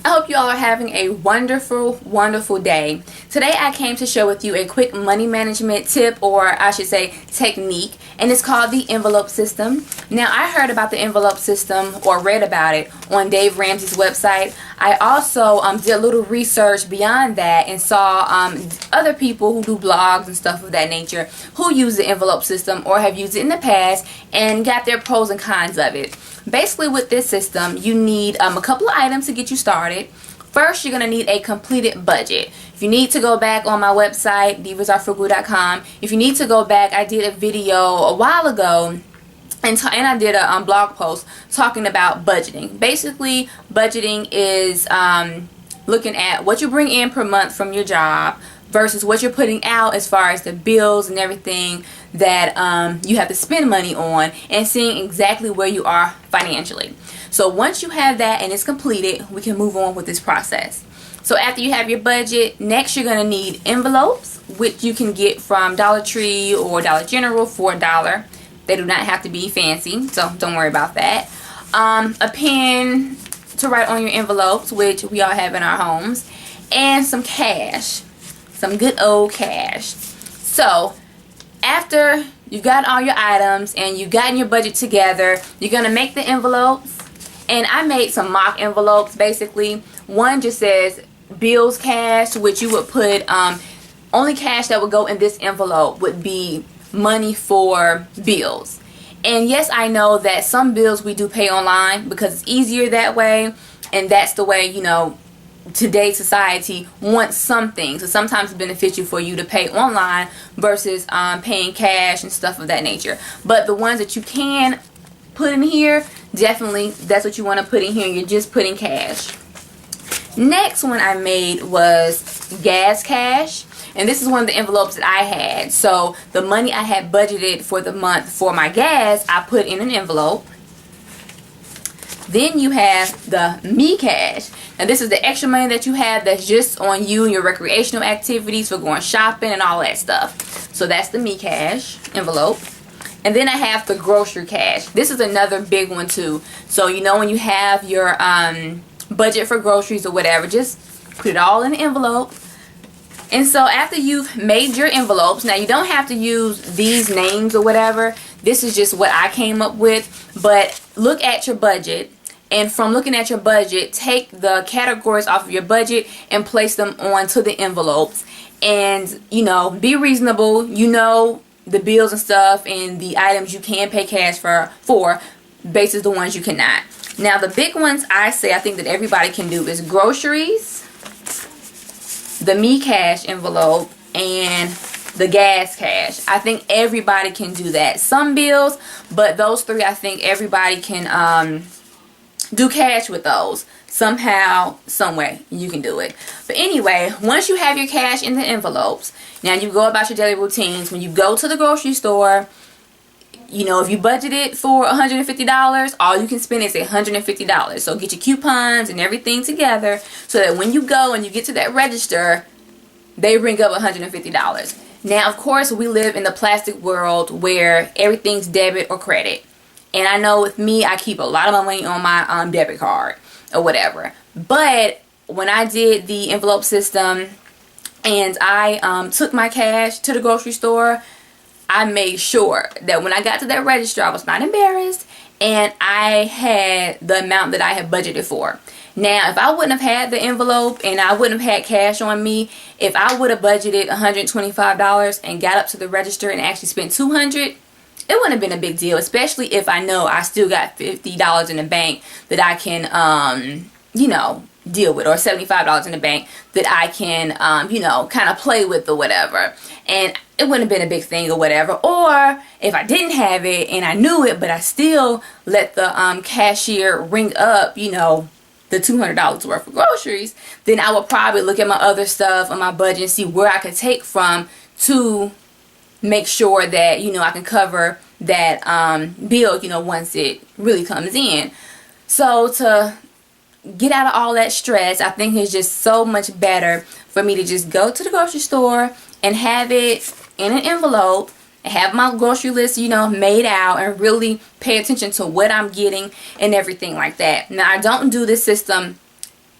I hope you all are having a wonderful day. Today I came to share with you a quick money management tip, or I should say technique, and it's called the envelope system. Now, I heard about the envelope system or read about it on Dave Ramsey's website. I also did a little research beyond that and saw other people who do blogs and stuff of that nature who use the envelope system or have used it in the past and got their pros and cons of it. Basically, with this system, you need a couple of items to get you started. First, you're going to need a completed budget. If you need to go back on my website, divasarefrugal.com, if you need to go back, I did a video a while ago and I did a blog post talking about budgeting. Basically, budgeting is looking at what you bring in per month from your job versus what you're putting out as far as the bills and everything that you have to spend money on, and seeing exactly where you are financially. So once you have that and it's completed, we can move on with this process. So after you have your budget, next you're going to need envelopes, which you can get from Dollar Tree or Dollar General for $1. They do not have to be fancy, so don't worry about that. A pen to write on your envelopes, which we all have in our homes, and some cash. Some good old cash. So after you've got all your items and you've gotten your budget together, you're going to make the envelopes. And I made some mock envelopes. Basically, one just says bills cash, which you would put only cash that would go in this envelope would be money for bills. And yes, I know that some bills we do pay online because it's easier that way, and that's the way, you know, today's society wants some things. So sometimes it's beneficial for you to pay online versus paying cash and stuff of that nature. But the ones that you can put in here, definitely that's what you want to put in here. You're just putting cash. Next one I made was gas cash, and this is one of the envelopes that I had. So the money I had budgeted for the month for my gas, I put in an envelope. Then you have the me cash. Now this is the extra money that you have that's just on you and your recreational activities for going shopping and all that stuff. So that's the me cash envelope. And then I have the grocery cash. This is another big one too. So you know, when you have your budget for groceries or whatever, just put it all in the envelope. And so after you've made your envelopes, now you don't have to use these names or whatever. This is just what I came up with. But look at your budget, and from looking at your budget, take the categories off of your budget and place them onto the envelopes. And, you know, be reasonable. You know the bills and stuff and the items you can pay cash for basis the ones you cannot. Now the big ones I think that everybody can do is groceries, the me cash envelope, and the gas cash. I think everybody can do that. Some bills, but those three I think everybody can do cash with those. Somehow, some way you can do it. But anyway, once you have your cash in the envelopes, now you go about your daily routines. When you go to the grocery store, you know, if you budgeted for $150, all you can spend is $150. So get your coupons and everything together so that when you go and you get to that register, they ring up $150. Now, of course, we live in the plastic world where everything's debit or credit. And I know with me, I keep a lot of my money on my debit card or whatever. But when I did the envelope system and I took my cash to the grocery store, I made sure that when I got to that register, I was not embarrassed and I had the amount that I had budgeted for. Now, if I wouldn't have had the envelope and I wouldn't have had cash on me, if I would have budgeted $125 and got up to the register and actually spent $200, it wouldn't have been a big deal, especially if I know I still got $50 in the bank that I can, you know, deal with, or $75 in the bank that I can, you know, kind of play with or whatever. And it wouldn't have been a big thing or whatever. Or if I didn't have it and I knew it, but I still let the cashier ring up, you know, the $200 worth of groceries, then I would probably look at my other stuff on my budget and see where I could take from to make sure that, you know, I can cover that bill, you know, once it really comes in. So to get out of all that stress, I think it's just so much better for me to just go to the grocery store and have it in an envelope, have my grocery list, you know, made out, and really pay attention to what I'm getting and everything like that. Now, I don't do this system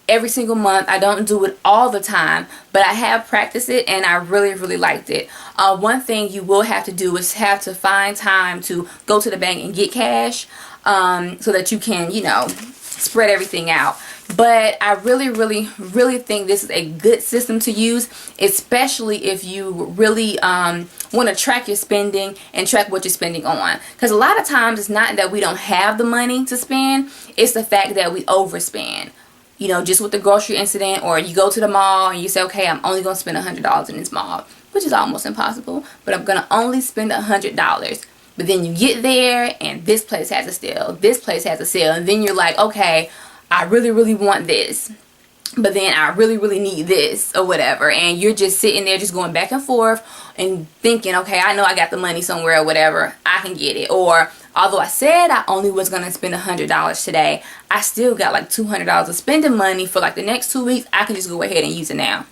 every single month. I don't do it all the time, but I have practiced it and I really, really liked it. One thing you will have to do is have to find time to go to the bank and get cash, so that you can, you know, spread everything out. But I really, really, really think this is a good system to use, especially if you really want to track your spending and track what you're spending on. Because a lot of times it's not that we don't have the money to spend, it's the fact that we overspend. You know, just with the grocery incident, or you go to the mall and you say, okay, I'm only going to spend $100 in this mall, which is almost impossible, but I'm going to only spend $100. But then you get there and this place has a sale, this place has a sale, and then you're like, okay, I really, really want this, but then I really, really need this or whatever, and you're just sitting there just going back and forth and thinking, okay, I know I got the money somewhere or whatever, I can get it. Or although I said I only was going to spend $100 today, I still got like $200 of spending money for like the next 2 weeks. I can just go ahead and use it now.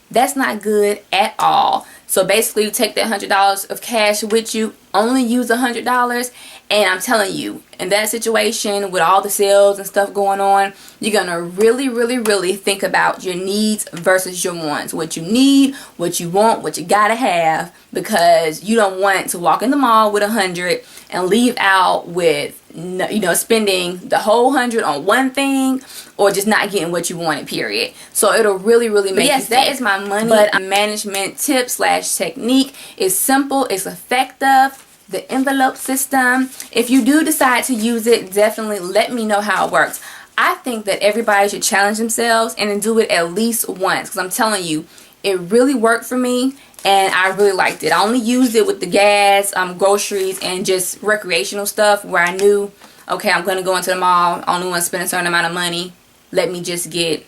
That's not good at all. So basically you take that $100 of cash with you, only use $100, and I'm telling you, in that situation with all the sales and stuff going on, you're going to really, really, really think about your needs versus your wants. What you need, what you want, what you got to have, because you don't want to walk in the mall with 100 and leave out with, you know, spending the whole 100 on one thing, or just not getting what you wanted, period. So it'll really, really make you think. That is my money management tip / technique. It's simple, it's effective. The envelope system, if you do decide to use it, definitely let me know how it works. I think that everybody should challenge themselves and do it at least once, because I'm telling you, it really worked for me and I really liked it. I only used it with the gas, groceries, and just recreational stuff where I knew, okay, I'm going to go into the mall, I only want to spend a certain amount of money. Let me just get,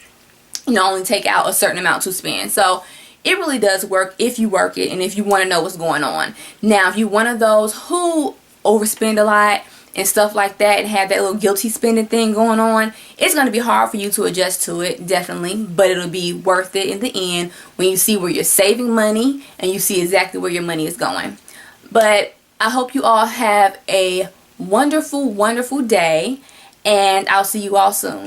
you know, only take out a certain amount to spend. So it really does work if you work it and if you want to know what's going on. Now, if you're one of those who overspend a lot and stuff like that and have that little guilty spending thing going on, it's going to be hard for you to adjust to it, definitely, but it'll be worth it in the end when you see where you're saving money and you see exactly where your money is going. But I hope you all have a wonderful, wonderful day, and I'll see you all soon.